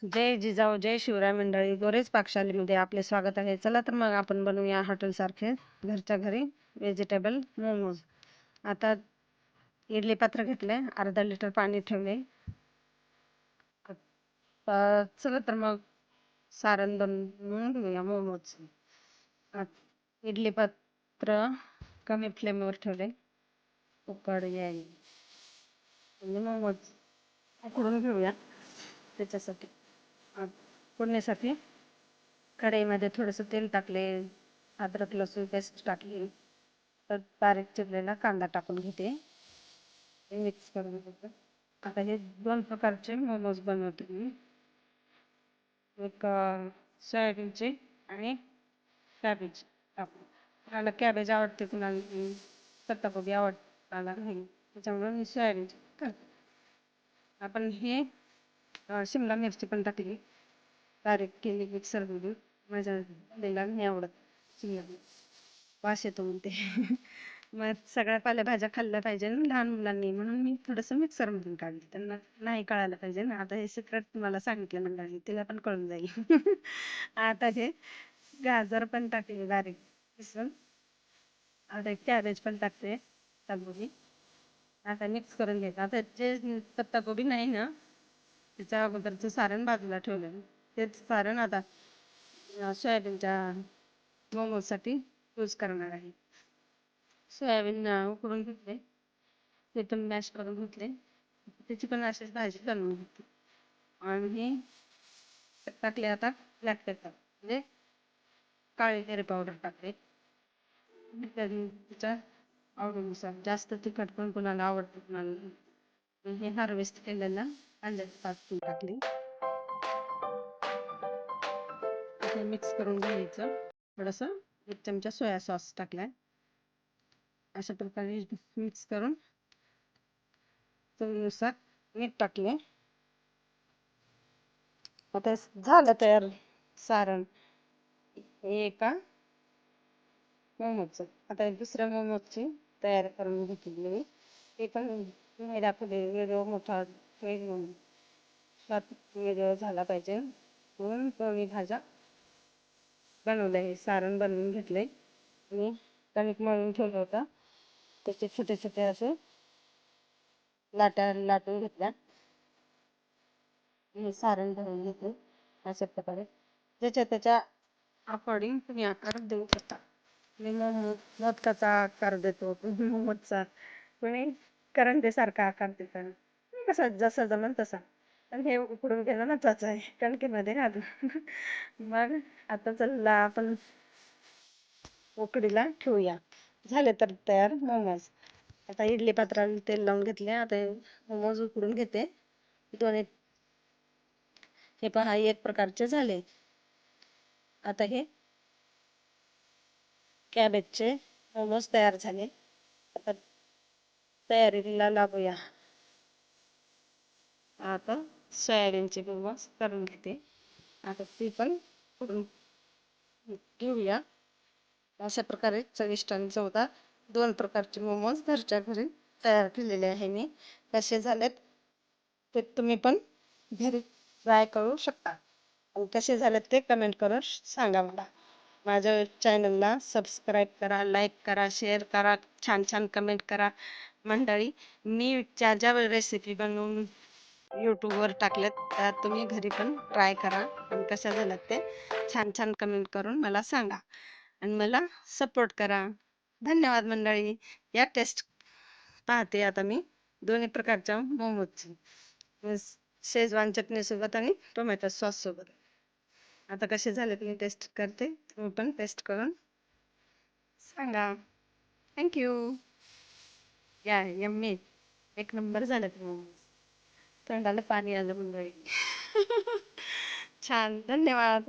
जय जिजाऊ जय शिवराय मंडळी. गोरेज पाकशालीमध्ये आपले स्वागत आहे. चला तर मग आपण बनवूया हॉटेल सारखे घरच्या घरी व्हेजिटेबल मोमोज. आता इडली पात्र घेतले, अर्धा लिटर पाणी ठेवले. चला तर मग सारण बनवून घेऊया मोमोज. इडली पात्र कमी फ्लेमवर ठेवले, उकड यायला म्हणजे मोमोज उकडून घेऊया. त्याच्यासाठी फोडणीसाठी कढईमध्ये थोडंसं तेल टाकले, अद्रक लसूण पेस्ट टाकली, तर बारीक चिरलेला कांदा टाकून घेते, मिक्स करून घेते. आता हे 2 प्रकारचे मोमोज बनवते मी. एक सोयाबीनचे आणि कॅबेज टाकून. कुणाला कॅबेज आवडते, कुणाला पत्ताकोबी आवडताला नाही, त्याच्यामुळे मी सोयाबीनचे करते. आपण हे शिमला मिरची पण टाकली, बारीक केली मिक्सरमध्ये. माझ्या मुलीला नाही आवडत शिमला मिरची, वास येतो म्हणते. मग सगळ्या पालेभाज्या खाल्ल्या पाहिजे ना लहान मुलांनी, म्हणून मी थोडंसं मिक्सरमधून काढली. त्यांना नाही कळायला पाहिजे ना. आता हे सिक्रेट तुम्हाला सांगितलं म्हणजे तिला पण कळून जाईल. आता हे गाजर पण टाकले बारीक किसून. आता कॅबेज पण टाकते, पत्ताकोबी. आता मिक्स करून घ्यायचं. आता जे पत्ताकोबी नाही ना, त्याच्या अगोदरचं सारण बाजूला ठेवलं, तेच सारण आता सोयाबीनच्या मोमोजसाठी यूज करणार आहे. सोयाबीन उकडून घेतले, ते पण मॅश करून घेतले, त्याची पण अशीच भाजी बनवून घेतली. आणि टाकले आता ब्लॅक पेपर म्हणजे काळी मिरी पावडर टाकले. त्याच्या आवडीनुसार, जास्त तिखट पण कुणाला आवडतं कुणाला नाही. हे हार्वेस्ट केलेलं कांद्याची पात टाकली. हे मिक्स करून घ्यायचं. थोडंसं 1 चमचा सोया सॉस टाकलाय. अशा प्रकारे मिक्स करून चवीनुसार मीठ टाकले. आता झालं तयार सारण हे एका मोमोजचं. आता दुसऱ्या मोमोजची तयारी करून घेतली मी. ते पण नाही दाखवले, व्हिडिओ मोठा व्हिडिओ झाला पाहिजे म्हणून दोन्ही भाज्या बनवल्या. हे सारण बनवून घेतले आणि कणिक मळून ठेवलं होतं, त्याचे छोटे छोटे असे लाटून घेतल्या. हे सारण भरून घेतले अशा प्रकारे. ज्याच्या त्याच्या अकॉर्डिंग तुम्ही आकार देऊ शकता. मी मोदकाचा आकार देतो, मोमोजचा, कोणी करंजेसारखा आकार देतात, कसा जसा जमेल तसा. पण हे उकडून घेणं महत्वाचं आहे, कणकेमध्ये घालून. मग आता चला आपण उकडीला ठेवूया. झाले तर तयार मोमोज. आता इडली पात्राला तेल लावून घेतले. आता मोमोज उकडून घेते. हे पहा, एक प्रकारचे झाले. आता हे कॅबेजचे मोमोज तयार झाले. आता तयारीला लागूया. आता सोयाबीनचे मोमोज करून घेते. आता ती पण करून घेऊया. अशा प्रकारे चविष्ट आणि चवदार 2 प्रकारचे मोमोज घरच्या घरी तयार केलेले आहे मी. कसे झालेत ते तुम्ही पण घरी ट्राय करू शकता. आणि कसे झालेत ते कमेंट करून सांगा मला. माझ्या चॅनलला सबस्क्राईब करा, लाईक करा, शेअर करा, छान छान कमेंट करा. मंडळी, मी ज्या ज्या रेसिपी बनवून यूट्यूबवर टाकल्यात त्या तुम्ही घरी पण ट्राय करा आणि कशा झाल्यात ते छान छान कमेंट करून मला सांगा आणि मला सपोर्ट करा. धन्यवाद मंडळी. या टेस्ट पाहते आता मी दोन्ही प्रकारच्या मोमोजची, शेजवान चटणीसोबत आणि टोमॅटो सॉससोबत. आता कसे झाले मी टेस्ट करते, तुम्ही पण टेस्ट करून सांगा. थँक्यू. या यम्मी, एक नंबर झालं ते मोमोज. तोंडाला पाणी आलं मंडळी. छान, धन्यवाद.